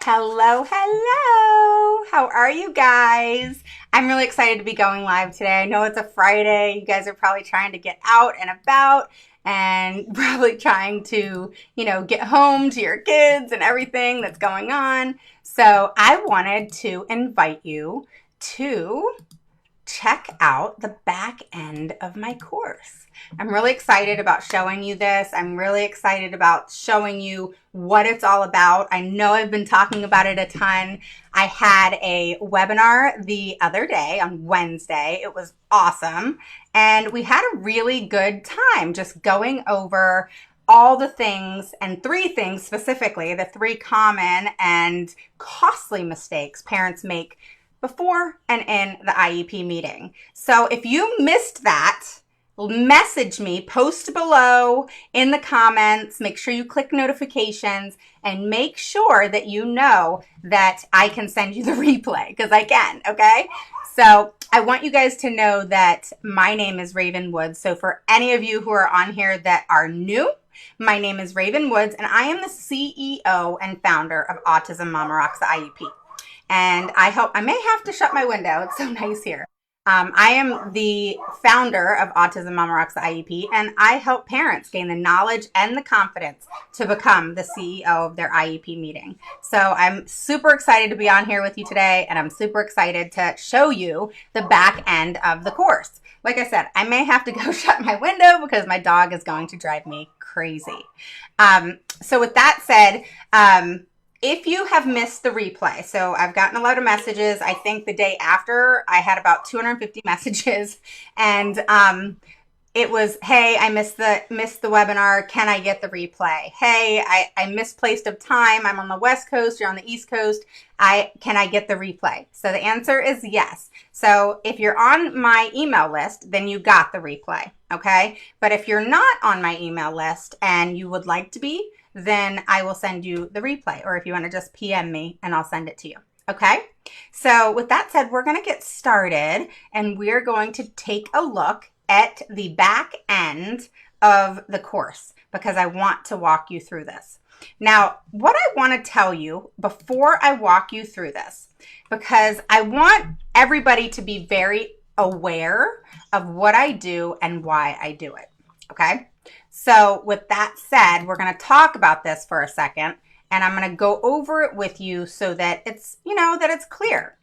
Hello, hello. How are you guys? I'm really excited to be going live today. I know it's a Friday. You guys are probably trying to get out and about and probably trying to, get home to your kids and everything that's going on. So I wanted to invite you to check out the back end of my course. I'm really excited about showing you this. I'm really excited about showing you what it's all about. I know I've been talking about it a ton. I had a webinar the other day on Wednesday. It was awesome. And we had a really good time just going over all the things, and three things specifically, the three common and costly mistakes parents make before and in the IEP meeting. So if you missed that, message me, post below in the comments, make sure you click notifications, and make sure that you know that I can send you the replay, because I can, okay? So I want you guys to know that my name is Raven Woods. So for any of you who are on here that are new, my name is Raven Woods, and I am the CEO and founder of Autism Mama Rocks, the IEP. And I may have to shut my window. It's so nice here. I am the founder of Autism Mama Rocks, the IEP, and I help parents gain the knowledge and the confidence to become the CEO of their IEP meeting. So I'm super excited to be on here with you today, and I'm super excited to show you the back end of the course. Like I said, I may have to go shut my window because my dog is going to drive me crazy. So with that said, if you have missed the replay, so I've gotten a lot of messages. I think the day after I had about 250 messages, and it was, hey, I missed the webinar. Can I get the replay? Hey, I misplaced of time. I'm on the West Coast. You're on the East Coast. Can I get the replay? So the answer is yes. So if you're on my email list, then you got the replay, okay? But if you're not on my email list and you would like to be, then I will send you the replay, or if you want to just PM me and I'll send it to you. Okay. So with that said, we're going to get started, and we're going to take a look at the back end of the course because I want to walk you through this. Now, what I want to tell you before I walk you through this, because I want everybody to be very aware of what I do and why I do it. Okay. So with that said, we're going to talk about this for a second, and I'm going to go over it with you so that it's, that it's clear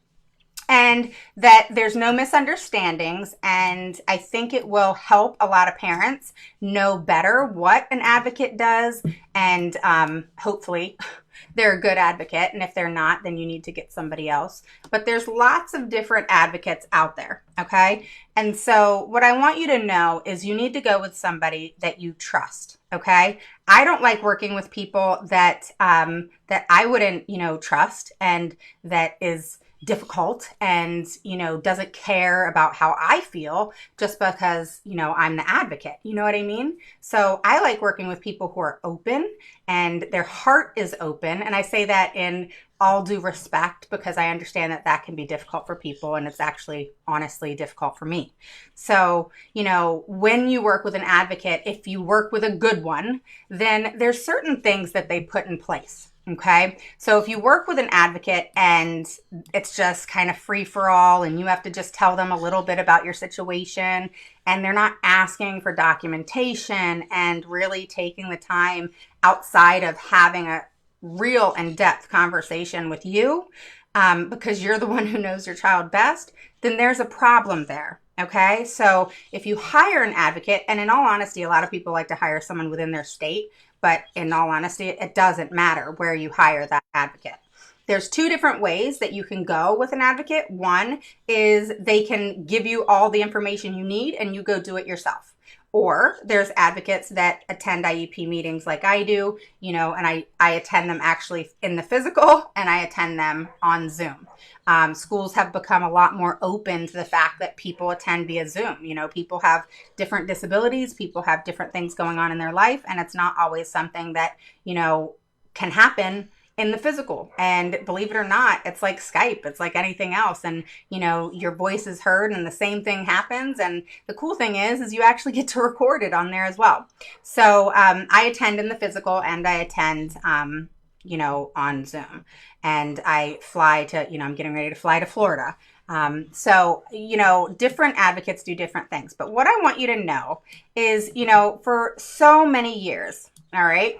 and that there's no misunderstandings. And I think it will help a lot of parents know better what an advocate does, and hopefully they're a good advocate. And if they're not, then you need to get somebody else. But there's lots of different advocates out there, okay? And so what I want you to know is you need to go with somebody that you trust, okay? I don't like working with people that that I wouldn't, trust, and that is difficult and, doesn't care about how I feel just because, I'm the advocate. You know what I mean? So I like working with people who are open and their heart is open. And I say that in all due respect because I understand that that can be difficult for people, and it's actually honestly difficult for me. So, when you work with an advocate, if you work with a good one, then there's certain things that they put in place. Okay. So if you work with an advocate and it's just kind of free for all, and you have to just tell them a little bit about your situation, and they're not asking for documentation and really taking the time outside of having a real in-depth conversation with you, because you're the one who knows your child best, then there's a problem there. Okay. So if you hire an advocate, and in all honesty, a lot of people like to hire someone within their state, but in all honesty, it doesn't matter where you hire that advocate. There's two different ways that you can go with an advocate. One is they can give you all the information you need and you go do it yourself. Or there's advocates that attend IEP meetings like I do, and I attend them actually in the physical, and I attend them on Zoom. Schools have become a lot more open to the fact that people attend via Zoom. People have different disabilities, people have different things going on in their life, and it's not always something that, can happen in the physical. And believe it or not, it's like Skype. It's like anything else. And, your voice is heard and the same thing happens. And the cool thing is you actually get to record it on there as well. So I attend in the physical, and I attend on Zoom. And I fly to, I'm getting ready to fly to Florida. So, different advocates do different things. But what I want you to know is, for so many years, all right,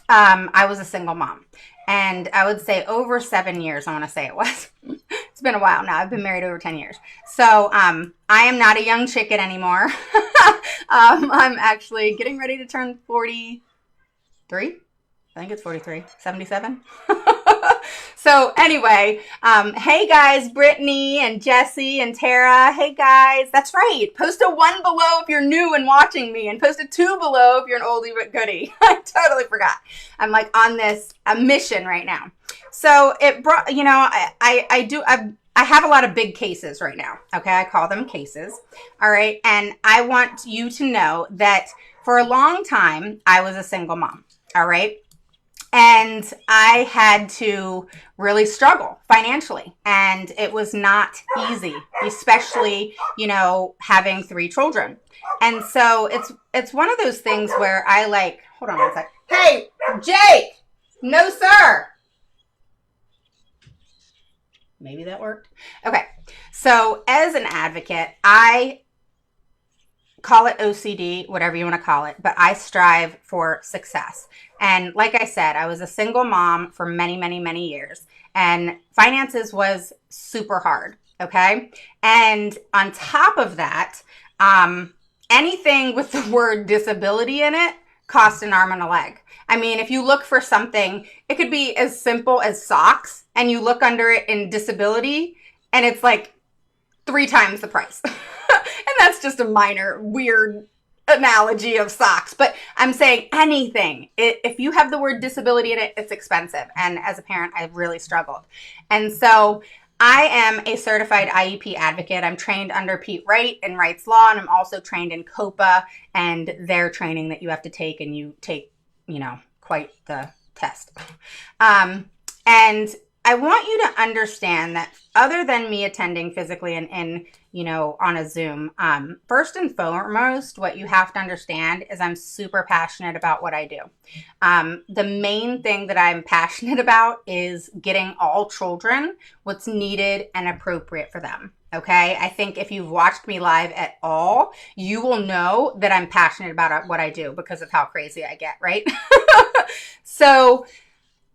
I was a single mom. And I would say over 7 years, I want to say it was. It's been a while now. I've been married over 10 years. So I am not a young chicken anymore. I'm actually getting ready to turn 43. I think it's 43, 77. So anyway, hey guys, Brittany and Jesse and Tara. Hey guys, that's right. Post a 1 below if you're new and watching me, and post a 2 below if you're an oldie but goodie. I totally forgot. I'm like on this mission right now. So it brought, I have a lot of big cases right now. Okay, I call them cases. All right, and I want you to know that for a long time I was a single mom. All right. And I had to really struggle financially, and it was not easy, especially, having 3 children. And so it's one of those things where I hold on one sec. Hey, Jake, no, sir. Maybe that worked. Okay. So as an advocate, I call it OCD, whatever you want to call it, but I strive for success. And like I said, I was a single mom for many, many, many years, and finances was super hard. Okay. And on top of that, anything with the word disability in it cost an arm and a leg. I mean, if you look for something, it could be as simple as socks, and you look under it in disability and it's like 3 times the price. And that's just a minor weird analogy of socks. But I'm saying anything. If you have the word disability in it, it's expensive. And as a parent, I really struggled. And so I am a certified IEP advocate. I'm trained under Pete Wright in Wright's Law, and I'm also trained in COPA and their training that you have to take, and you take, quite the test. And I want you to understand that other than me attending physically and on a Zoom, first and foremost, what you have to understand is I'm super passionate about what I do. The main thing that I'm passionate about is getting all children what's needed and appropriate for them. Okay. I think if you've watched me live at all, you will know that I'm passionate about what I do because of how crazy I get, right? So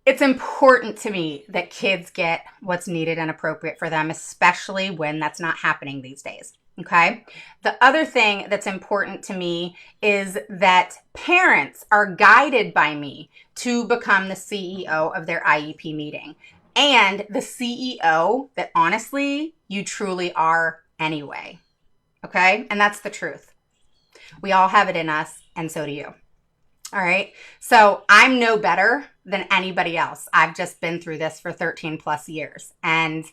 it's important to me that kids get what's needed and appropriate for them, especially when that's not happening these days. Okay. The other thing that's important to me is that parents are guided by me to become the CEO of their IEP meeting, and the CEO that honestly you truly are anyway. Okay. And that's the truth. We all have it in us, and so do you. All right. So I'm no better than anybody else. I've just been through this for 13 plus years, and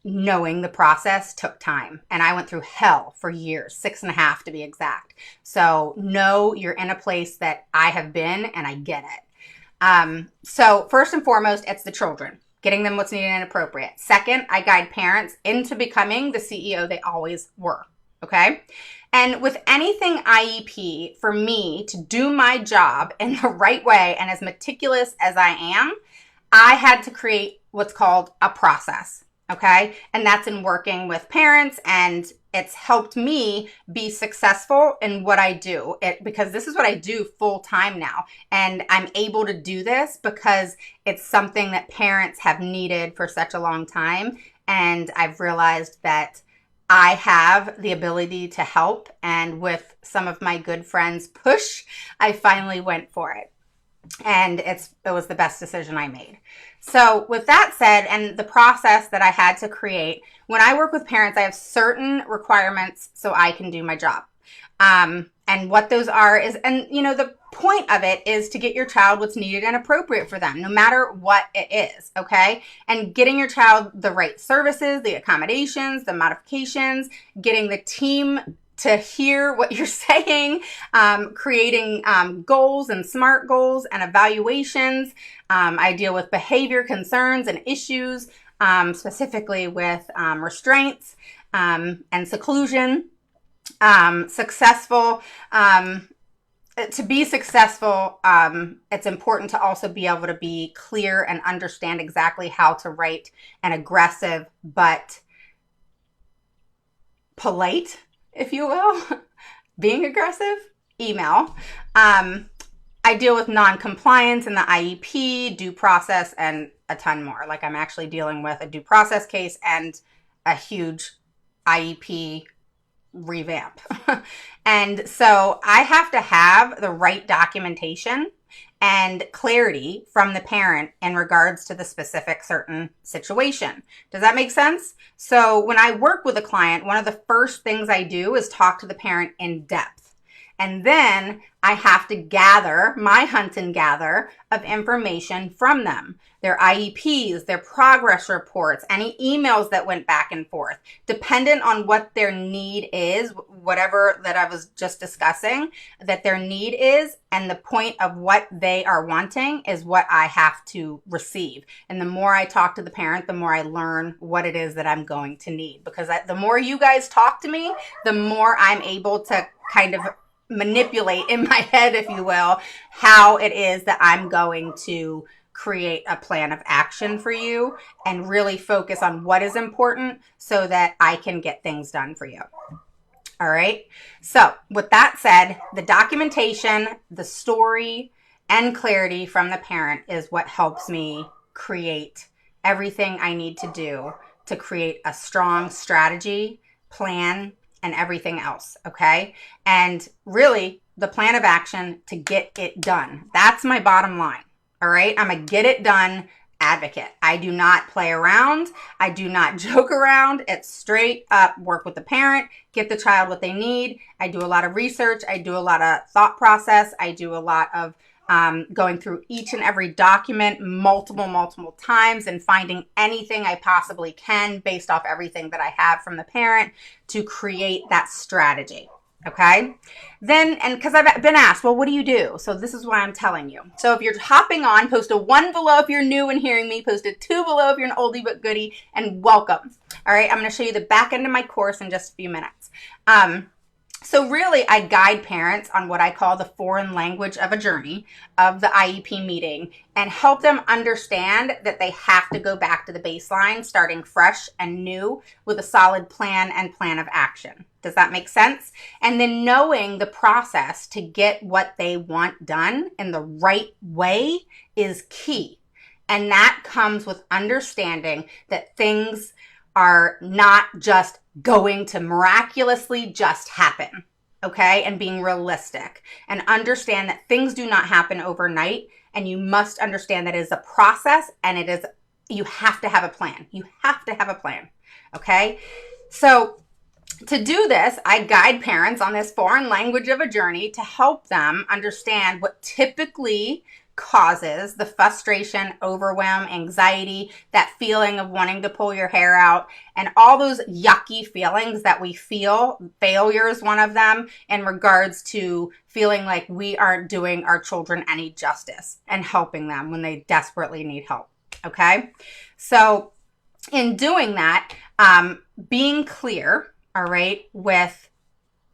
knowing the process took time, and I went through hell for years, 6.5 to be exact. So know you're in a place that I have been, and I get it. So first and foremost, it's the children, getting them what's needed and appropriate. Second, I guide parents into becoming the CEO they always were. Okay. And with anything IEP, for me to do my job in the right way and as meticulous as I am, I had to create what's called a process. Okay. And that's in working with parents, and it's helped me be successful in what I do, because this is what I do full time now. And I'm able to do this because it's something that parents have needed for such a long time. And I've realized that I have the ability to help, and with some of my good friends' push, I finally went for it. And it was the best decision I made. So with that said, and the process that I had to create, when I work with parents, I have certain requirements so I can do my job. And what those are is, and the point of it is to get your child what's needed and appropriate for them, no matter what it is. Okay. And getting your child the right services, the accommodations, the modifications, getting the team to hear what you're saying, creating goals and SMART goals and evaluations. I deal with behavior concerns and issues, specifically with restraints and seclusion. Successful to be successful, it's important to also be able to be clear and understand exactly how to write an aggressive but polite, if you will, being aggressive email. I deal with non-compliance in the IEP, due process, and a ton more. Like I'm actually dealing with a due process case and a huge IEP revamp. And so I have to have the right documentation and clarity from the parent in regards to the specific certain situation. Does that make sense? So when I work with a client, one of the first things I do is talk to the parent in depth. And then I have to gather my hunt and gather of information from them. Their IEPs, their progress reports, any emails that went back and forth. Dependent on what their need is, whatever that I was just discussing, that their need is, and the point of what they are wanting is what I have to receive. And the more I talk to the parent, the more I learn what it is that I'm going to need. Because the more you guys talk to me, the more I'm able to kind of manipulate in my head, if you will, how it is that I'm going to create a plan of action for you and really focus on what is important so that I can get things done for you. All right. So with that said, the documentation, the story, and clarity from the parent is what helps me create everything I need to do to create a strong strategy, plan, and everything else, okay? And really, the plan of action to get it done. That's my bottom line, all right? I'm a get it done advocate. I do not play around. I do not joke around. It's straight up work with the parent, get the child what they need. I do a lot of research. I do a lot of thought process. I do a lot of going through each and every document multiple times and finding anything I possibly can based off everything that I have from the parent to create that strategy. Okay. Then, and because I've been asked, well, what do you do? So this is why I'm telling you. So if you're hopping on, post a 1 below if you're new and hearing me, post a 2 below if you're an oldie but goodie, and welcome. All right. I'm going to show you the back end of my course in just a few minutes. So really, I guide parents on what I call the foreign language of a journey of the IEP meeting and help them understand that they have to go back to the baseline, starting fresh and new with a solid plan and plan of action. Does that make sense? And then knowing the process to get what they want done in the right way is key. And that comes with understanding that things are not just going to miraculously just happen, okay? And being realistic and understand that things do not happen overnight, and you must understand that it is a process and it is, you have to have a plan. You have to have a plan, okay? So to do this, I guide parents on this foreign language of a journey to help them understand what typically causes the frustration, overwhelm, anxiety, that feeling of wanting to pull your hair out, and all those yucky feelings that we feel. Failure is one of them in regards to feeling like we aren't doing our children any justice and helping them when they desperately need help. Okay. So in doing that, being clear, all right, with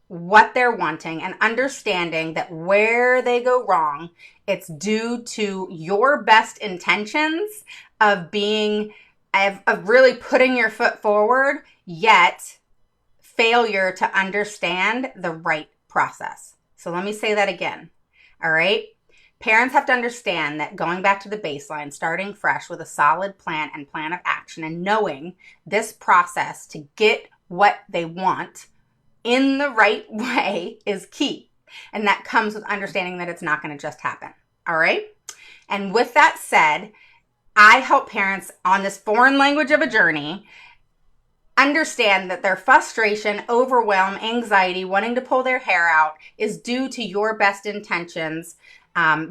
what they're wanting and understanding that where they go wrong, it's due to your best intentions of really putting your foot forward, yet failure to understand the right process. So let me say that again. All right. Parents have to understand that going back to the baseline, starting fresh with a solid plan and plan of action, and knowing this process to get what they want in the right way is key. And that comes with understanding that it's not going to just happen. All right. And with that said, I help parents on this foreign language of a journey understand that their frustration, overwhelm, anxiety, wanting to pull their hair out is due to your best intentions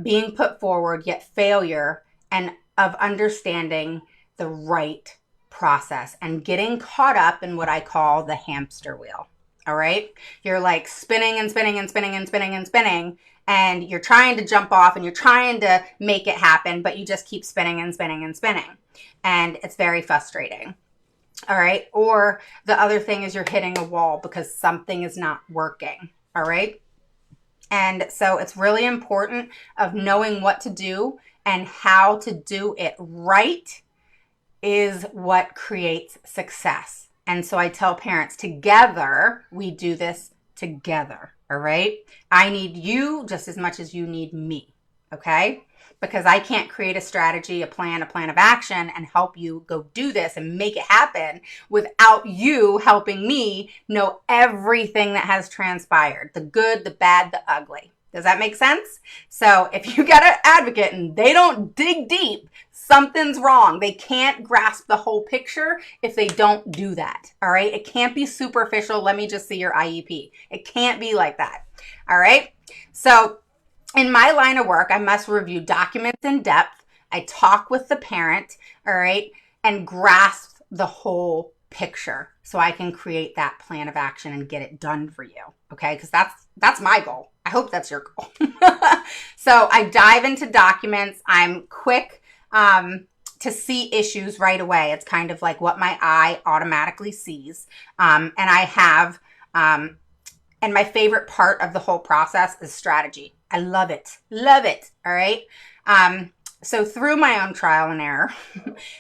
being put forward, yet failure and of understanding the right process and getting caught up in what I call the hamster wheel. All right. You're like spinning and spinning and spinning and spinning and spinning, and you're trying to jump off and you're trying to make it happen, but you just keep spinning and spinning and spinning. And it's very frustrating. All right. Or the other thing is you're hitting a wall because something is not working. All right. And so it's really important of knowing what to do and how to do it right is what creates success. And so I tell parents, together, we do this together, all right? I need you just as much as you need me, okay? Because I can't create a strategy, a plan of action and help you go do this and make it happen without you helping me know everything that has transpired, the good, the bad, the ugly. Does that make sense? So if you got an advocate and they don't dig deep, something's wrong. They can't grasp the whole picture if they don't do that, all right? It can't be superficial. Let me just see your IEP. It can't be like that, all right? So in my line of work, I must review documents in depth. I talk with the parent, all right, and grasp the whole picture so I can create that plan of action and get it done for you, okay? Because that's my goal. I hope that's your goal. So I dive into documents. I'm quick to see issues right away. It's kind of like what my eye automatically sees. And I have, and my favorite part of the whole process is strategy. I love it. Love it. All right. So through my own trial and error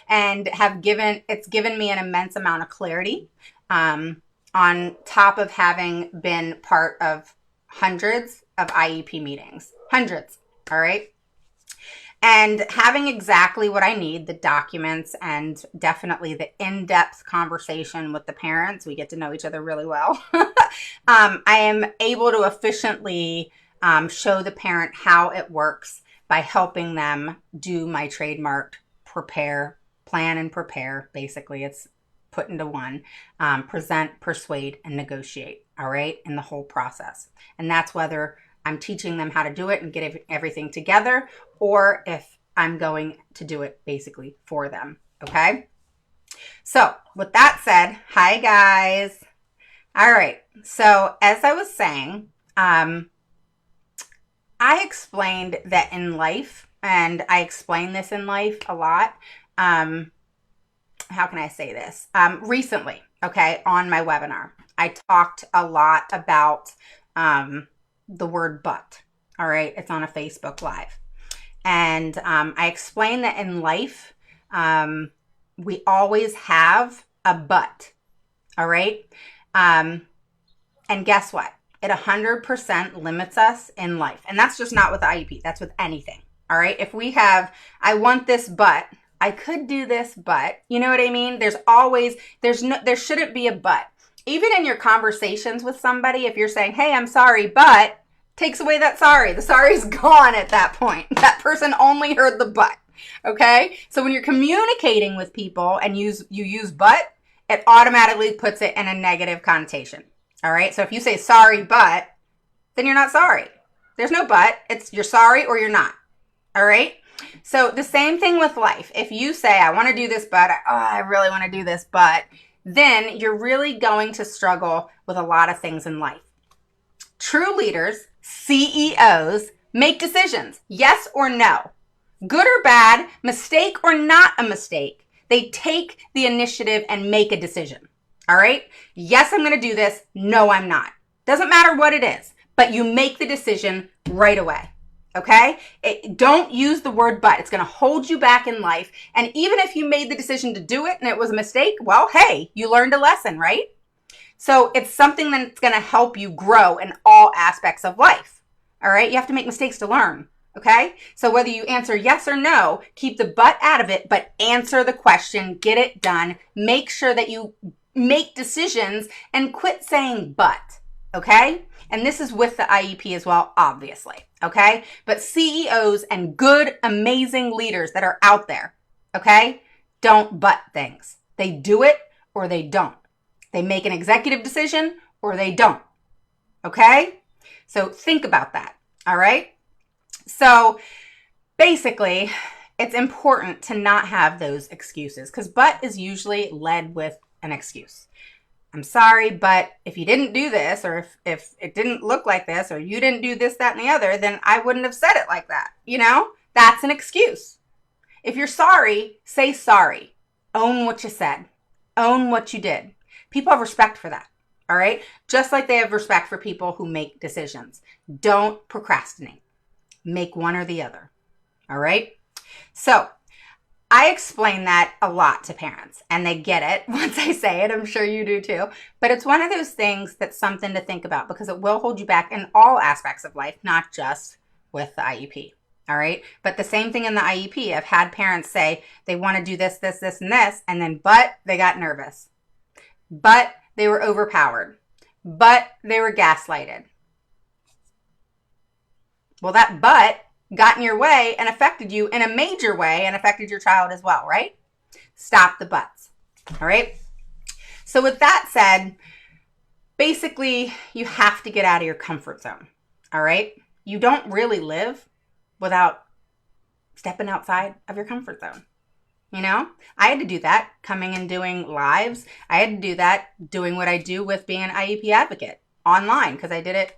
and it's given me an immense amount of clarity, on top of having been part of hundreds of IEP meetings, hundreds. All right. And having exactly what I need, the documents and definitely the in-depth conversation with the parents, we get to know each other really well. I am able to efficiently show the parent how it works by helping them do my trademarked plan and prepare. Basically, it's put into one, present, persuade, and negotiate, all right, in the whole process. And that's whether I'm teaching them how to do it and get everything together, or if I'm going to do it basically for them, okay? So with that said, hi guys. All right, so as I was saying, I explained that in life, and I explain this in life a lot. How can I say this? Recently, okay, on my webinar, I talked a lot about the word but, all right? It's on a Facebook Live. And I explained that in life, we always have a but, all right? And guess what? It 100% limits us in life. And that's just not with the IEP. That's with anything, all right? If we have, I want this but, I could do this but, you know what I mean? There shouldn't be a but. Even in your conversations with somebody, if you're saying, hey, I'm sorry, but, takes away that sorry. The sorry's gone at that point. That person only heard the but, okay? So when you're communicating with people and you use but, it automatically puts it in a negative connotation, all right? So if you say sorry, but, then you're not sorry. There's no but. It's you're sorry or you're not, all right? So the same thing with life. If you say, I want to do this, but, I really want to do this, but, then you're really going to struggle with a lot of things in life. True leaders, CEOs, make decisions, yes or no, good or bad, mistake or not a mistake. They take the initiative and make a decision, all right? Yes, I'm going to do this. No, I'm not. Doesn't matter what it is, but you make the decision right away. Okay? Don't use the word but. It's going to hold you back in life. And even if you made the decision to do it and it was a mistake, well, hey, you learned a lesson, right? So it's something that's going to help you grow in all aspects of life. All right? You have to make mistakes to learn. Okay? So whether you answer yes or no, keep the but out of it, but answer the question, get it done. Make sure that you make decisions and quit saying but. Okay? And this is with the IEP as well, obviously. Okay? But CEOs and good, amazing leaders that are out there, okay, don't but things. They do it or they don't. They make an executive decision or they don't. Okay? So think about that. All right? So basically, it's important to not have those excuses because but is usually led with an excuse. I'm sorry, but if you didn't do this, or if it didn't look like this, or you didn't do this, that, and the other, then I wouldn't have said it like that. You know, that's an excuse. If you're sorry, say sorry. Own what you said. Own what you did. People have respect for that. All right. Just like they have respect for people who make decisions. Don't procrastinate. Make one or the other. All right. So I explain that a lot to parents and they get it once I say it. I'm sure you do too. But it's one of those things that's something to think about because it will hold you back in all aspects of life, not just with the IEP. All right. But the same thing in the IEP. I've had parents say they want to do this, this, this, and this, and then, but they got nervous. But they were overpowered. But they were gaslighted. Well, that but got in your way and affected you in a major way and affected your child as well, right? Stop the buts. All right. So with that said, basically you have to get out of your comfort zone. All right. You don't really live without stepping outside of your comfort zone. You know, I had to do that coming and doing lives. I had to do that doing what I do with being an IEP advocate online because I did it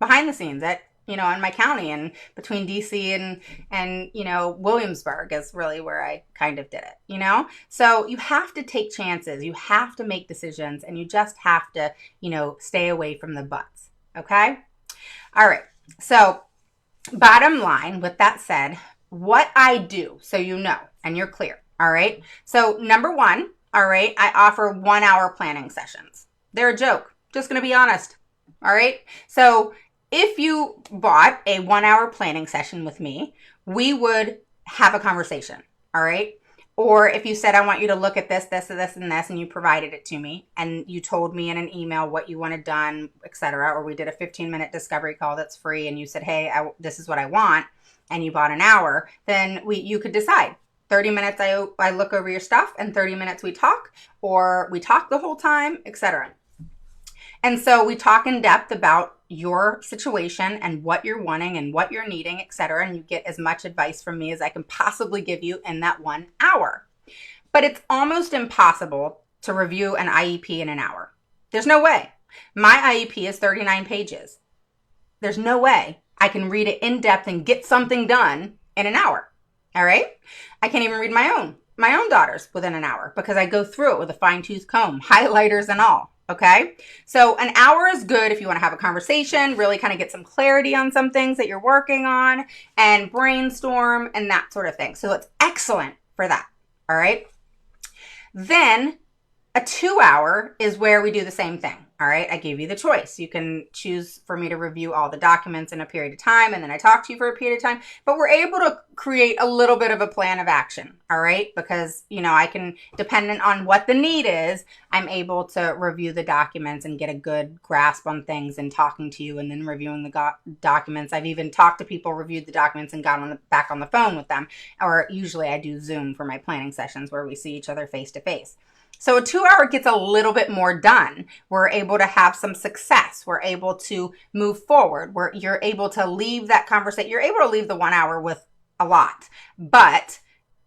behind the scenes at, you know, in my county and between DC and, you know, Williamsburg is really where I kind of did it, you know? So you have to take chances. You have to make decisions and you just have to, you know, stay away from the buts. Okay. All right. So bottom line, with that said, what I do, so you know, and you're clear. All right. So number one, all right, I offer 1 hour planning sessions. They're a joke. Just going to be honest. All right. So if you bought a 1 hour planning session with me, we would have a conversation. All right. Or if you said, I want you to look at this, this, and this, and this, and you provided it to me and you told me in an email what you wanted done, etc. Or we did a 15-minute discovery call that's free and you said, hey, this is what I want. And you bought an hour, then you could decide. 30 minutes I look over your stuff and 30 minutes we talk, or we talk the whole time, etc. And so we talk in depth about your situation and what you're wanting and what you're needing, etc. And you get as much advice from me as I can possibly give you in that 1 hour. But it's almost impossible to review an IEP in an hour. There's no way. My IEP is 39 pages. There's no way I can read it in depth and get something done in an hour. All right. I can't even read my own daughter's within an hour because I go through it with a fine-tooth comb, highlighters and all. Okay. So an hour is good if you want to have a conversation, really kind of get some clarity on some things that you're working on and brainstorm and that sort of thing. So it's excellent for that. All right. Then a 2 hour is where we do the same thing. All right. I gave you the choice. You can choose for me to review all the documents in a period of time. And then I talk to you for a period of time, but we're able to create a little bit of a plan of action. All right. Because, you know, I can, dependent on what the need is, I'm able to review the documents and get a good grasp on things and talking to you and then reviewing the documents. I've even talked to people, reviewed the documents and got back on the phone with them. Or usually I do Zoom for my planning sessions where we see each other face to face. So a 2 hour gets a little bit more done. We're able to have some success. We're able to move forward. You're able to leave that conversation. You're able to leave the 1 hour with a lot, but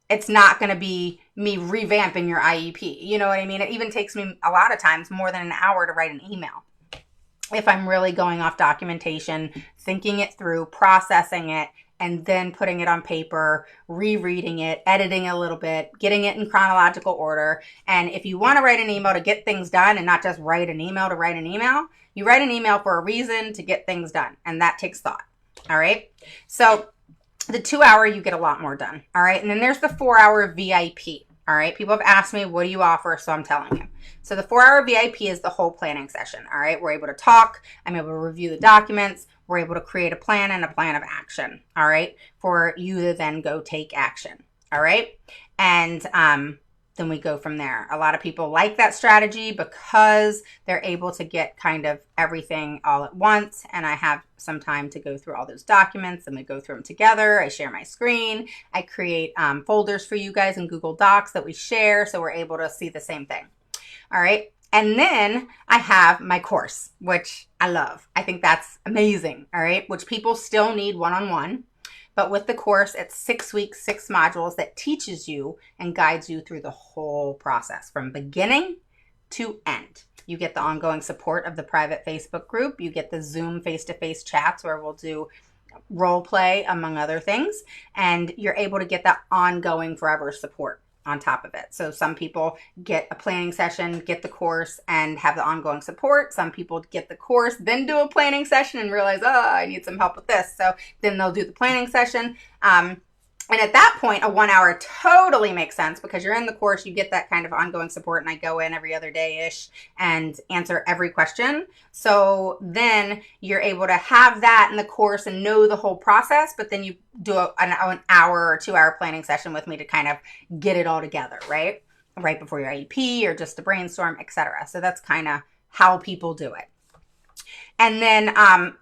it's not going to be me revamping your IEP. You know what I mean? It even takes me a lot of times more than an hour to write an email. If I'm really going off documentation, thinking it through, processing it, and then putting it on paper, rereading it, editing a little bit, getting it in chronological order. And if you want to write an email to get things done and not just write an email to write an email, you write an email for a reason to get things done. And that takes thought. All right. So the 2 hour, you get a lot more done. All right. And then there's the 4 hour VIP. All right. People have asked me, what do you offer? So I'm telling you. So the 4 hour VIP is the whole planning session. All right. We're able to talk. I'm able to review the documents. We're able to create a plan and a plan of action. All right. For you to then go take action. All right. And then we go from there. A lot of people like that strategy because they're able to get kind of everything all at once. And I have some time to go through all those documents and we go through them together. I share my screen. I create folders for you guys in Google Docs that we share. So we're able to see the same thing. All right. And then I have my course, which I love. I think that's amazing. All right. Which people still need one-on-one. But with the course, it's 6 weeks, 6 modules that teaches you and guides you through the whole process from beginning to end. You get the ongoing support of the private Facebook group. You get the Zoom face-to-face chats where we'll do role play, among other things. And you're able to get that ongoing forever support. on top of it. So some people get a planning session, get the course, and have the ongoing support. Some people get the course, then do a planning session and realize, oh, I need some help with this. So then they'll do the planning session. And at that point, a 1 hour totally makes sense because you're in the course, you get that kind of ongoing support, and I go in every other day-ish and answer every question. So then you're able to have that in the course and know the whole process, but then you do an hour or 2 hour planning session with me to kind of get it all together, right? Right before your IEP or just to brainstorm, etc. So that's kind of how people do it. And then,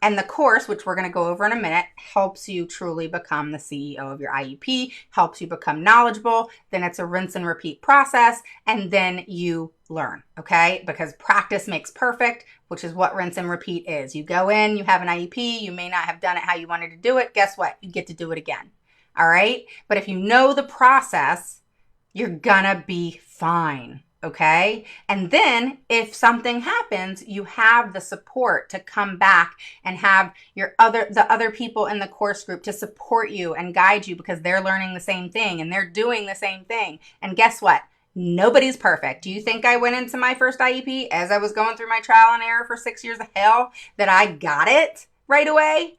and the course, which we're going to go over in a minute, helps you truly become the CEO of your IEP, helps you become knowledgeable. Then it's a rinse and repeat process, and then you learn, okay? Because practice makes perfect, which is what rinse and repeat is. You go in, you have an IEP, you may not have done it how you wanted to do it. Guess what? You get to do it again, all right? But if you know the process, you're gonna be fine. Okay. And then if something happens, you have the support to come back and have the other people in the course group to support you and guide you because they're learning the same thing and they're doing the same thing. And guess what? Nobody's perfect. Do you think I went into my first IEP as I was going through my trial and error for 6 years of hell that I got it right away?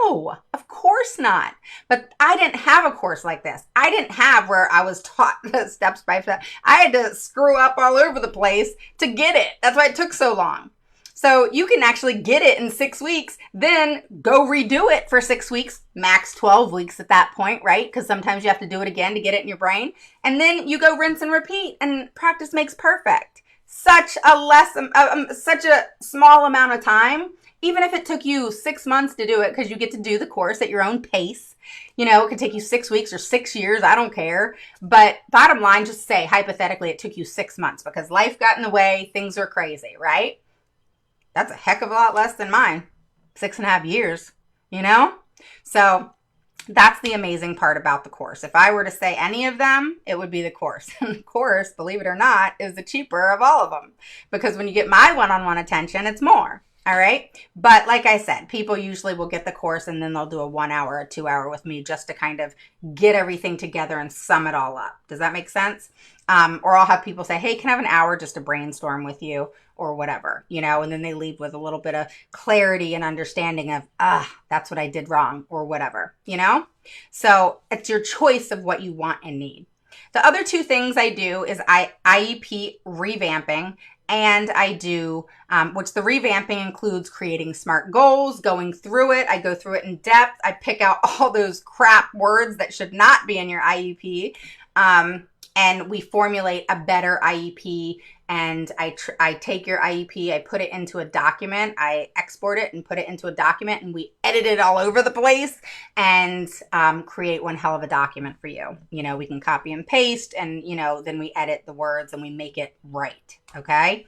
No, of course not. But I didn't have a course like this. I didn't have where I was taught steps by step. I had to screw up all over the place to get it. That's why it took so long. So you can actually get it in 6 weeks, then go redo it for 6 weeks, max 12 weeks at that point, right? Because sometimes you have to do it again to get it in your brain. And then you go rinse and repeat, and practice makes perfect. Such a small amount of time. Even if it took you 6 months to do it, because you get to do the course at your own pace, you know, it could take you 6 weeks or 6 years. I don't care. But bottom line, just say, hypothetically, it took you 6 months because life got in the way. Things are crazy, right? That's a heck of a lot less than mine. 6.5 years, you know? So that's the amazing part about the course. If I were to say any of them, it would be the course. And the course, believe it or not, is the cheaper of all of them. Because when you get my one-on-one attention, it's more. All right. But like I said, people usually will get the course and then they'll do a 1 hour or 2 hour with me just to kind of get everything together and sum it all up. Does that make sense? Or I'll have people say, hey, can I have an hour just to brainstorm with you or whatever, you know, and then they leave with a little bit of clarity and understanding of, that's what I did wrong or whatever, you know? So it's your choice of what you want and need. The other two things I do is IEP revamping. And I do, which the revamping includes creating SMART goals, going through it. I go through it in depth. I pick out all those crap words that should not be in your IEP. And we formulate a better IEP. And I take your IEP, I put it into a document, I export it and put it into a document, and we edit it all over the place and create one hell of a document for you. You know, we can copy and paste, and, you know, then we edit the words and we make it right. Okay.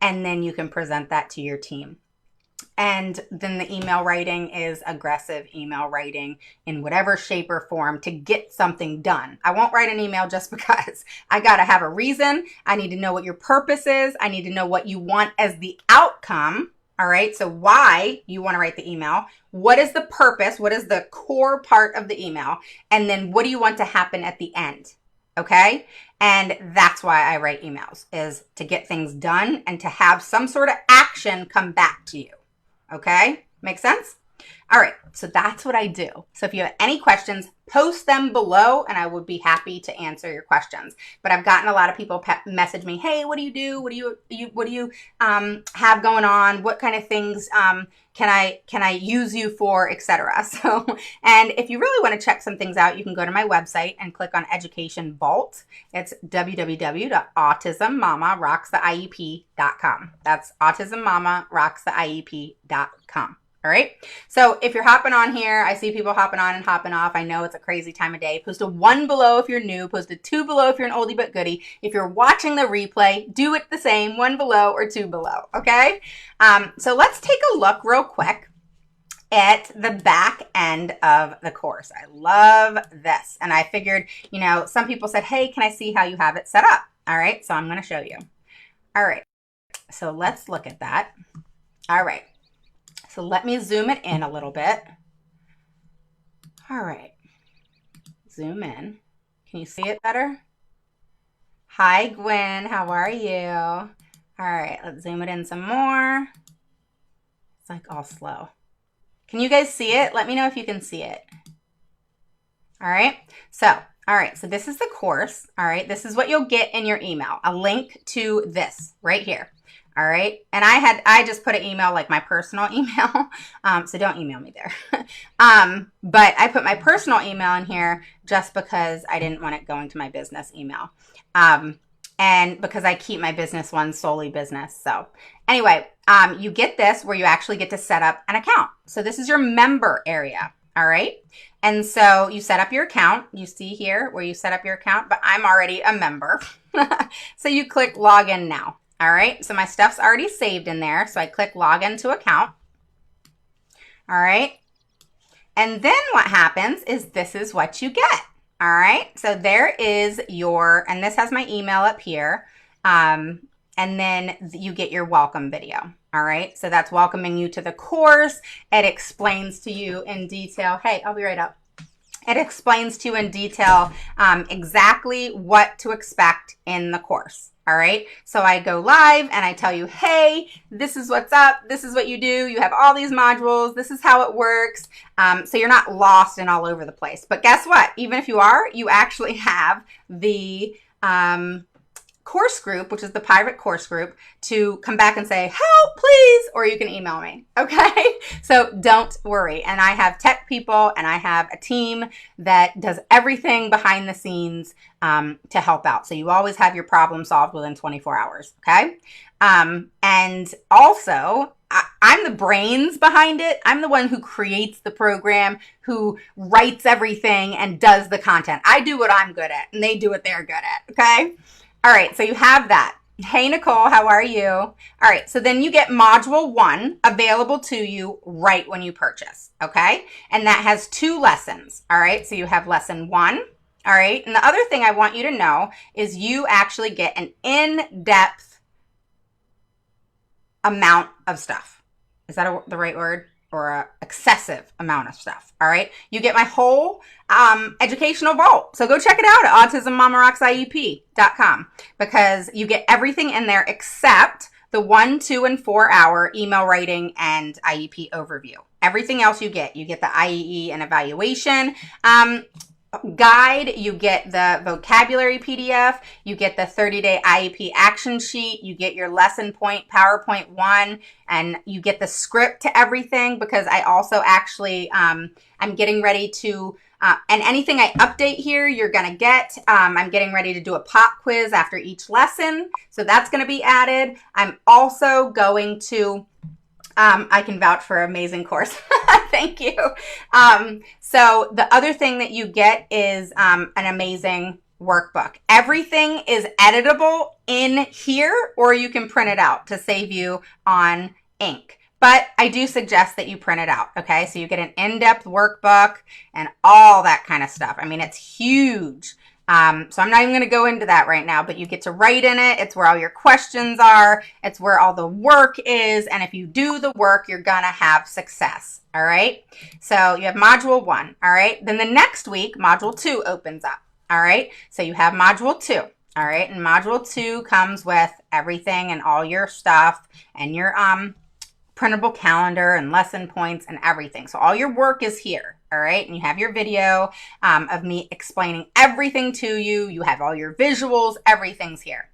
And then you can present that to your team. And then the email writing is aggressive email writing in whatever shape or form to get something done. I won't write an email just because. I got to have a reason. I need to know what your purpose is. I need to know what you want as the outcome. All right. So why you want to write the email? What is the purpose? What is the core part of the email? And then what do you want to happen at the end? Okay. And that's why I write emails, is to get things done and to have some sort of action come back to you. Okay, make sense? All right, so that's what I do. So if you have any questions, post them below and I would be happy to answer your questions. But I've gotten a lot of people message me, hey, what do you do? What do you have going on? What kind of things can I use you for, etc. So, and if you really want to check some things out, you can go to my website and click on Education Vault. It's www.autismmamarockstheiep.com. That's autismmamarockstheiep.com. All right. So if you're hopping on here, I see people hopping on and hopping off. I know it's a crazy time of day. Post a 1 below if you're new. Post a 2 below if you're an oldie but goodie. If you're watching the replay, do it the same, 1 below or 2 below. Okay. So let's take a look real quick at the back end of the course. I love this. And I figured, you know, some people said, hey, can I see how you have it set up? All right. So I'm going to show you. All right. So let's look at that. All right. So let me zoom it in a little bit. All right. Zoom in. Can you see it better? Hi, Gwen. How are you? All right, let's zoom it in some more. It's like all slow. Can you guys see it? Let me know if you can see it. All right. So this is the course. All right. This is what you'll get in your email. A link to this right here. All right. And I just put an email, like my personal email. So don't email me there. But I put my personal email in here just because I didn't want it going to my business email. And because I keep my business one solely business. So anyway, you get this where you actually get to set up an account. So this is your member area. All right. And so you set up your account. You see here where you set up your account, but I'm already a member. So you click login now. All right. So my stuff's already saved in there. So I click login to account. All right. And then what happens is this is what you get. All right. So there is and this has my email up here. And then you get your welcome video. All right. So that's welcoming you to the course. It explains to you in detail. Hey, I'll be right up. It explains to you in detail exactly what to expect in the course. All right. So I go live and I tell you, hey, this is what's up. This is what you do. You have all these modules. This is how it works. So you're not lost and all over the place. But guess what? Even if you are, you actually have the course group, which is the private course group, to come back and say, help, please, or you can email me. Okay. So don't worry. And I have tech people and I have a team that does everything behind the scenes to help out. So you always have your problem solved within 24 hours. Okay. And also, I'm the brains behind it. I'm the one who creates the program, who writes everything and does the content. I do what I'm good at and they do what they're good at. Okay. All right, so you have that. Hey, Nicole, how are you? All right, so then you get module 1 available to you right when you purchase, okay? And that has 2 lessons, all right? So you have lesson 1, all right? And the other thing I want you to know is you actually get an in-depth amount of stuff. Is that the right word? Or an excessive amount of stuff, all right? You get my whole educational vault. So go check it out at autismmammarocksiep.com because you get everything in there except the 1, 2, and 4 hour email writing and IEP overview. Everything else you get. You get the IEE and evaluation guide, you get the vocabulary PDF, you get the 30-day IEP action sheet, you get your lesson point PowerPoint 1, and you get the script to everything because I also actually, I'm getting ready to, and anything I update here, you're going to get. I'm getting ready to do a pop quiz after each lesson, so that's going to be added. I'm also going to I can vouch for an amazing course. Thank you. So the other thing that you get is an amazing workbook. Everything is editable in here, or you can print it out to save you on ink. But I do suggest that you print it out, okay? So you get an in-depth workbook and all that kind of stuff. I mean, it's huge. So I'm not even going to go into that right now, but you get to write in it. It's where all your questions are. It's where all the work is. And if you do the work, you're going to have success. All right. So you have module 1. All right. Then the next week, module 2 opens up. All right. So you have module 2. All right. And module 2 comes with everything and all your stuff and your, printable calendar and lesson points and everything. So all your work is here. All right. And you have your video of me explaining everything to you. You have all your visuals. Everything's here.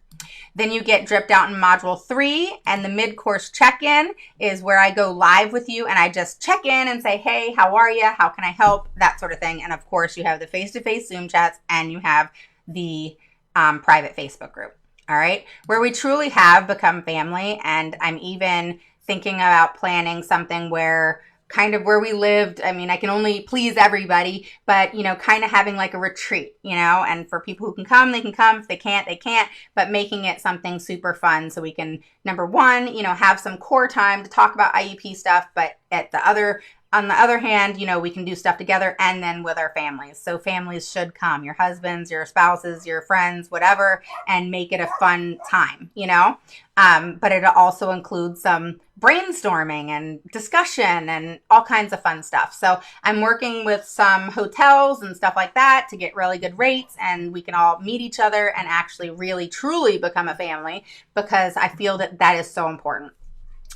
Then you get dripped out in module 3, and the mid-course check-in is where I go live with you and I just check in and say, hey, how are you? How can I help? That sort of thing. And of course you have the face-to-face Zoom chats and you have the private Facebook group. All right. Where we truly have become family. And I'm even thinking about planning something where kind of where we lived. I mean, I can only please everybody, but, you know, kind of having like a retreat, you know, and for people who can come, they can come. If they can't, they can't, but making it something super fun so we can, number one, you know, have some core time to talk about IEP stuff, but at the other on the other hand, you know, we can do stuff together and then with our families. So families should come, your husbands, your spouses, your friends, whatever, and make it a fun time, you know? But it also includes some brainstorming and discussion and all kinds of fun stuff. So I'm working with some hotels and stuff like that to get really good rates, and we can all meet each other and actually really truly become a family, because I feel that that is so important.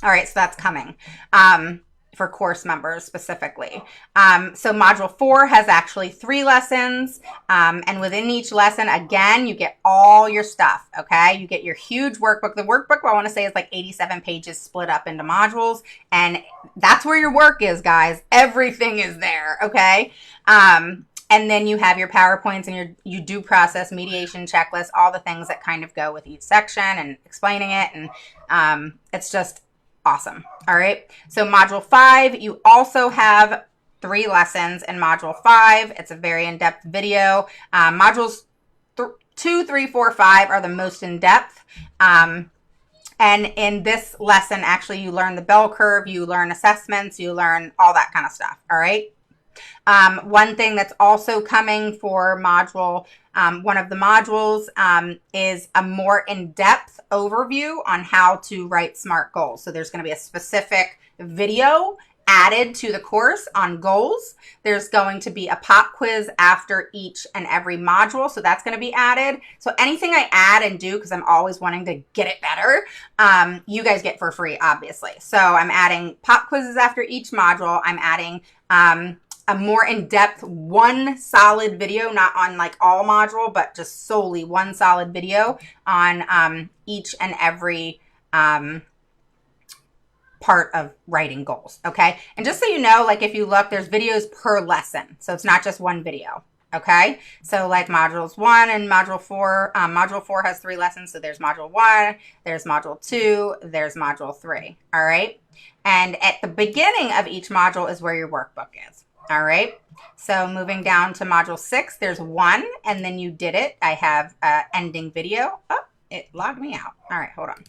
All right, so that's coming. For course members specifically. So module 4 has actually 3 lessons. And within each lesson, again, you get all your stuff, okay? You get your huge workbook. The workbook, I want to say, is like 87 pages split up into modules. And that's where your work is, guys. Everything is there, okay? And then you have your PowerPoints and you do process, mediation, checklist, all the things that kind of go with each section and explaining it. And it's just awesome. All right. So module 5, you also have 3 lessons in module 5. It's a very in-depth video. Modules 2, 3, 4, 5 are the most in-depth. And in this lesson, actually, you learn the bell curve, you learn assessments, you learn all that kind of stuff. All right. One thing that's also coming for module, one of the modules, is a more in-depth overview on how to write SMART goals. So there's going to be a specific video added to the course on goals. There's going to be a pop quiz after each and every module. So that's going to be added. So anything I add and do, because I'm always wanting to get it better, you guys get for free, obviously. So I'm adding pop quizzes after each module. I'm adding a more in-depth one solid video, not on like all module, but just solely one solid video on each and every part of writing goals, okay? And just so you know, like if you look, there's videos per lesson. So it's not just one video, okay? So like modules 1 and module 4 has 3 lessons. So there's module 1, there's module 2, there's module 3, all right? And at the beginning of each module is where your workbook is. All right, so moving down to module 6, there's 1, and then you did it. I have an ending video. Oh, it logged me out. All right, hold on.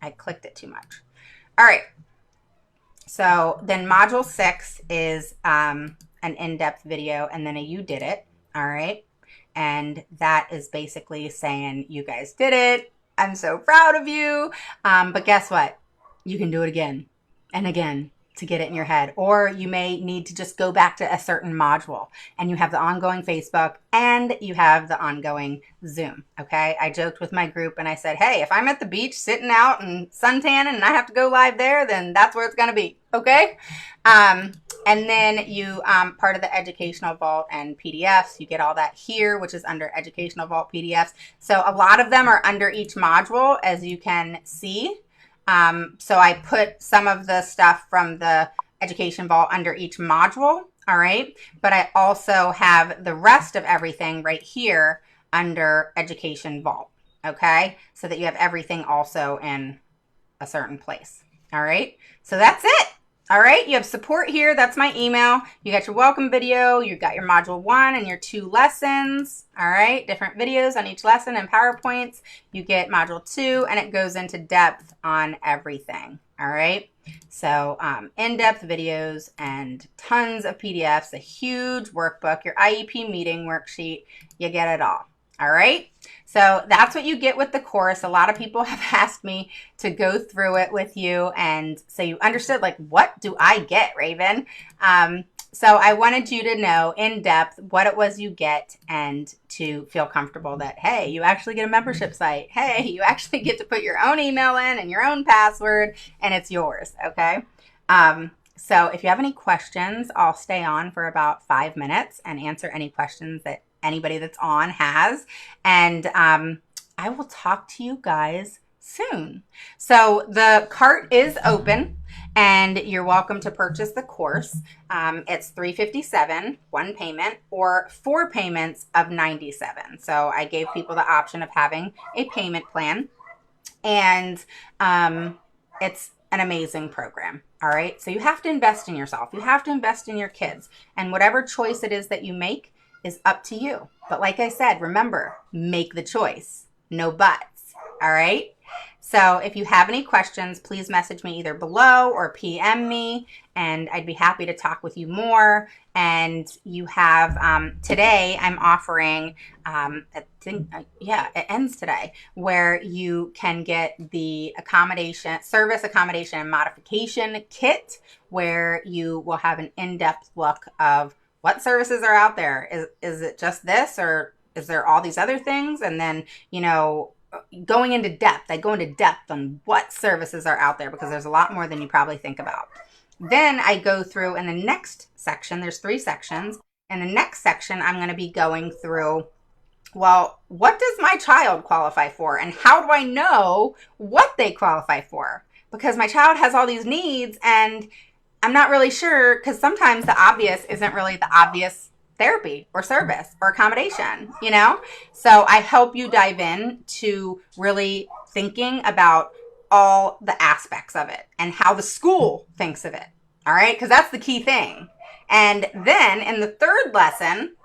I clicked it too much. All right, so then module 6 is an in-depth video, and then a you did it. All right, and that is basically saying you guys did it. I'm so proud of you. But guess what? You can do it again and again to get it in your head, or you may need to just go back to a certain module, and you have the ongoing Facebook and you have the ongoing Zoom. Okay. I joked with my group and I said, hey, if I'm at the beach sitting out and suntanning and I have to go live there, then that's where it's going to be. Okay. And then you, part of the Educational Vault and PDFs, you get all that here, which is under Educational Vault PDFs. So a lot of them are under each module, as you can see. So I put some of the stuff from the Education Vault under each module, all right? But I also have the rest of everything right here under Education Vault, okay? So that you have everything also in a certain place, all right? So that's it. All right, you have support here. That's my email. You got your welcome video. You got your module 1 and your 2 lessons. All right, different videos on each lesson and PowerPoints. You get module 2, and it goes into depth on everything. All right, so in-depth videos and tons of PDFs, a huge workbook, your IEP meeting worksheet. You get it all. All right, so that's what you get with the course. A lot of people have asked me to go through it with you and so you understood, like, what do I get, Raven? So I wanted you to know in depth what it was you get and to feel comfortable that, hey, you actually get a membership site. Hey, you actually get to put your own email in and your own password, and it's yours, okay? So if you have any questions, I'll stay on for about 5 minutes and answer any questions that anybody that's on has. And I will talk to you guys soon. So the cart is open and you're welcome to purchase the course. It's $357, 1 payment, or 4 payments of $97. So I gave people the option of having a payment plan, and it's an amazing program. All right. So you have to invest in yourself. You have to invest in your kids, and whatever choice it is that you make is up to you. But like I said, remember, make the choice, no buts. All right. So if you have any questions, please message me either below or PM me, and I'd be happy to talk with you more. And you have, today I'm offering, I think, it ends today, where you can get the service accommodation and modification kit, where you will have an in-depth look of what services are out there. Is it just this, or is there all these other things? And then, going into depth, I go into depth on what services are out there, because there's a lot more than you probably think about. Then I go through in the next section, there's 3 sections. In the next section, I'm going to be going through, well, what does my child qualify for? And how do I know what they qualify for? Because my child has all these needs and I'm not really sure, because sometimes the obvious isn't really the obvious therapy or service or accommodation, So I help you dive in to really thinking about all the aspects of it and how the school thinks of it. All right. Because that's the key thing. And then in the 3rd lesson,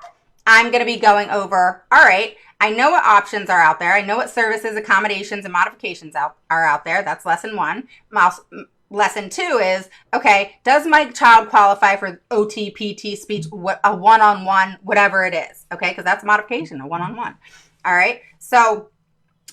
I'm going to be going over, all right, I know what options are out there. I know what services, accommodations, and modifications are out there. That's lesson 1. Lesson 2 is, okay, does my child qualify for OT, PT, speech, a one-on-one, whatever it is, okay? Because that's modification, a one-on-one, all right? So,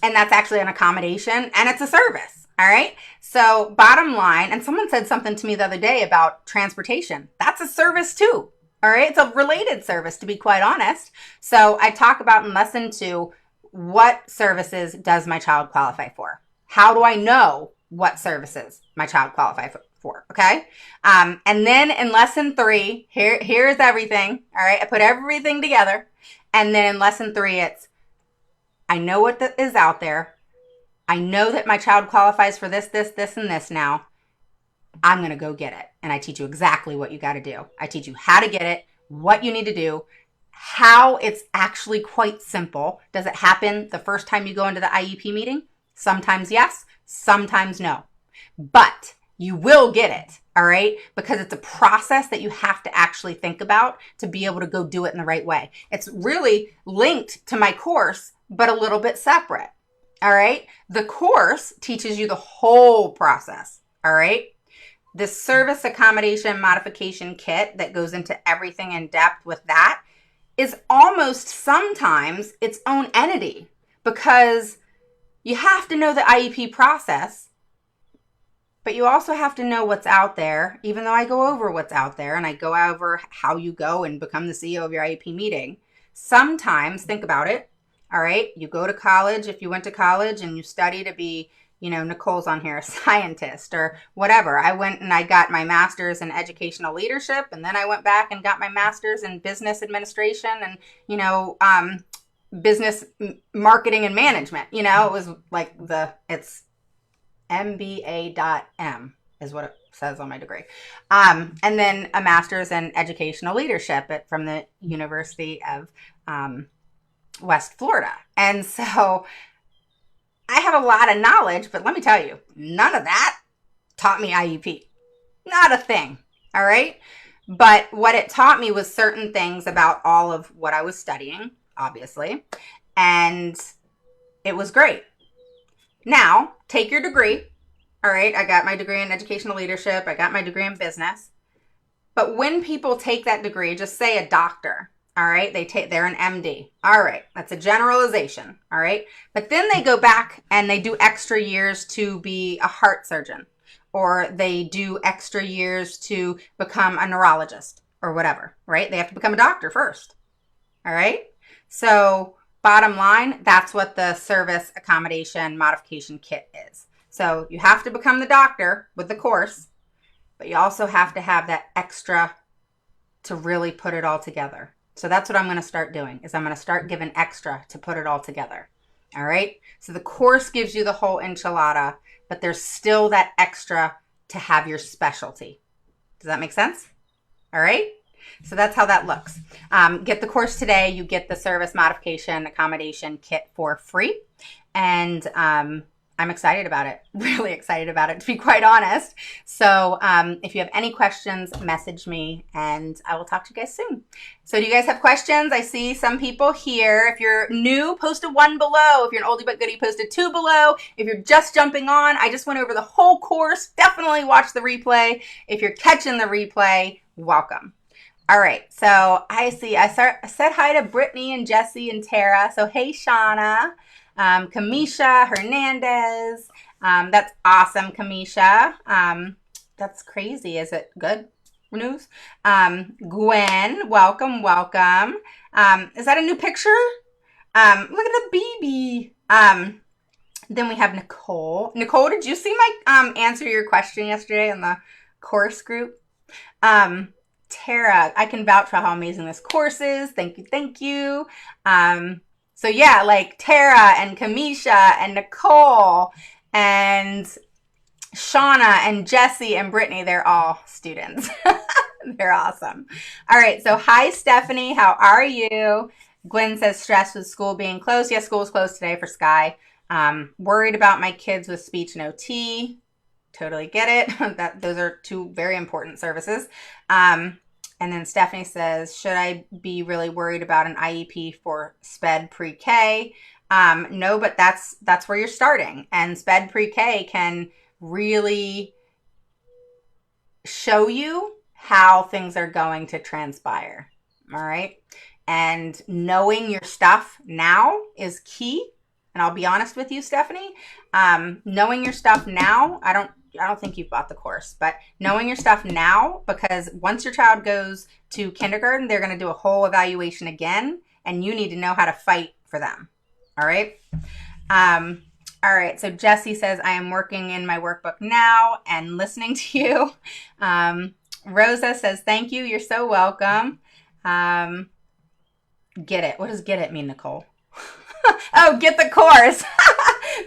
and that's actually an accommodation, and it's a service, all right? So, bottom line, and someone said something to me the other day about transportation. That's a service too, all right? It's a related service, to be quite honest. So, I talk about in lesson 2, what services does my child qualify for? How do I know what services my child qualify for, okay? And then in lesson 3, here's everything, all right? I put everything together. And then in lesson 3, it's, I know what is out there. I know that my child qualifies for this, this, this, and this now. I'm going to go get it. And I teach you exactly what you got to do. I teach you how to get it, what you need to do, how it's actually quite simple. Does it happen the first time you go into the IEP meeting? Sometimes yes, sometimes no. But you will get it, all right? Because it's a process that you have to actually think about to be able to go do it in the right way. It's really linked to my course, but a little bit separate, all right? The course teaches you the whole process, all right? The service accommodation modification kit that goes into everything in depth with that is almost sometimes its own entity, because you have to know the IEP process, but you also have to know what's out there, even though I go over what's out there and I go over how you go and become the CEO of your IEP meeting. Sometimes, think about it, all right? You go to college, if you went to college and you study to be, Nicole's on here, a scientist or whatever. I went and I got my master's in educational leadership, and then I went back and got my master's in business administration and, business marketing and management. It was like it's MBA.M is what it says on my degree. And then a master's in educational leadership from the University of West Florida. And so I have a lot of knowledge, but let me tell you, none of that taught me IEP. Not a thing. All right. But what it taught me was certain things about all of what I was studying, obviously. And it was great. Now, take your degree. All right. I got my degree in educational leadership. I got my degree in business. But when people take that degree, just say a doctor. All right. They're an MD. All right. That's a generalization. All right. But then they go back and they do extra years to be a heart surgeon, or they do extra years to become a neurologist or whatever, right? They have to become a doctor first. All right. So bottom line, that's what the service accommodation modification kit is. So you have to become the doctor with the course, but you also have to have that extra to really put it all together. So that's what I'm going to start doing, is I'm going to start giving extra to put it all together. All right. So the course gives you the whole enchilada, but there's still that extra to have your specialty. Does that make sense? All right. So that's how that looks. Get the course today. You get the service modification accommodation kit for free. And I'm excited about it, really excited about it, to be quite honest. So if you have any questions, message me and I will talk to you guys soon. So do you guys have questions? I see some people here. If you're new, post a 1 below. If you're an oldie but goodie, post a 2 below. If you're just jumping on, I just went over the whole course. Definitely watch the replay. If you're catching the replay, welcome. All right, so I said hi to Brittany and Jesse and Tara. So hey, Shauna. Kamisha Hernandez. That's awesome, Kamisha. That's crazy. Is it good news? Gwen, welcome, welcome. Is that a new picture? Look at the baby. Then we have Nicole. Nicole, did you see my answer your question yesterday in the course group? Tara, I can vouch for how amazing this course is. Thank you, thank you. So yeah, like Tara and Kamisha and Nicole and Shauna and Jesse and Brittany, they're all students. They're awesome. All right, so hi, Stephanie. How are you? Gwen says stressed with school being closed. Yes, school is closed today for Sky. Worried about my kids with speech and OT. Totally get it. Those are 2 very important services. And then Stephanie says, should I be really worried about an IEP for SPED pre-K? No, but that's where you're starting. And SPED pre-K can really show you how things are going to transpire. All right. And knowing your stuff now is key. And I'll be honest with you, Stephanie, knowing your stuff now, I don't think you've bought the course, but knowing your stuff now, because once your child goes to kindergarten, they're going to do a whole evaluation again, and you need to know how to fight for them. All right. All right. So Jesse says, I am working in my workbook now and listening to you. Rosa says, thank you. You're so welcome. Get it. What does get it mean, Nicole? Oh, get the course.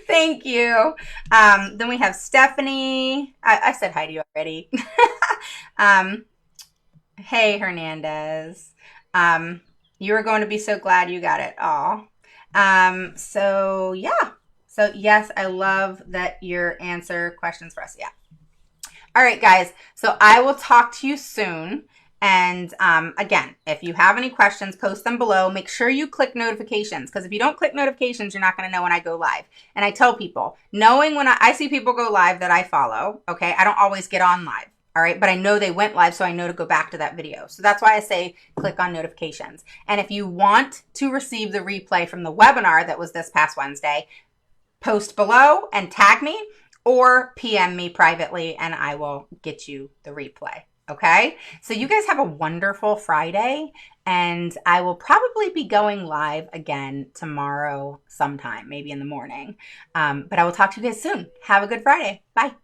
Thank you. Then we have Stephanie. I said hi to you already. Hey, Hernandez. You are going to be so glad you got it all. So yeah. So yes, I love that you answer questions for us. Yeah. All right, guys. So I will talk to you soon. And again, if you have any questions, post them below. Make sure you click notifications, because if you don't click notifications, you're not going to know when I go live. And I tell people, knowing when I see people go live that I follow, okay, I don't always get on live, all right, but I know they went live, so I know to go back to that video. So that's why I say click on notifications. And if you want to receive the replay from the webinar that was this past Wednesday, post below and tag me or PM me privately, and I will get you the replay. Okay, so you guys have a wonderful Friday, and I will probably be going live again tomorrow sometime, maybe in the morning. But I will talk to you guys soon. Have a good Friday. Bye.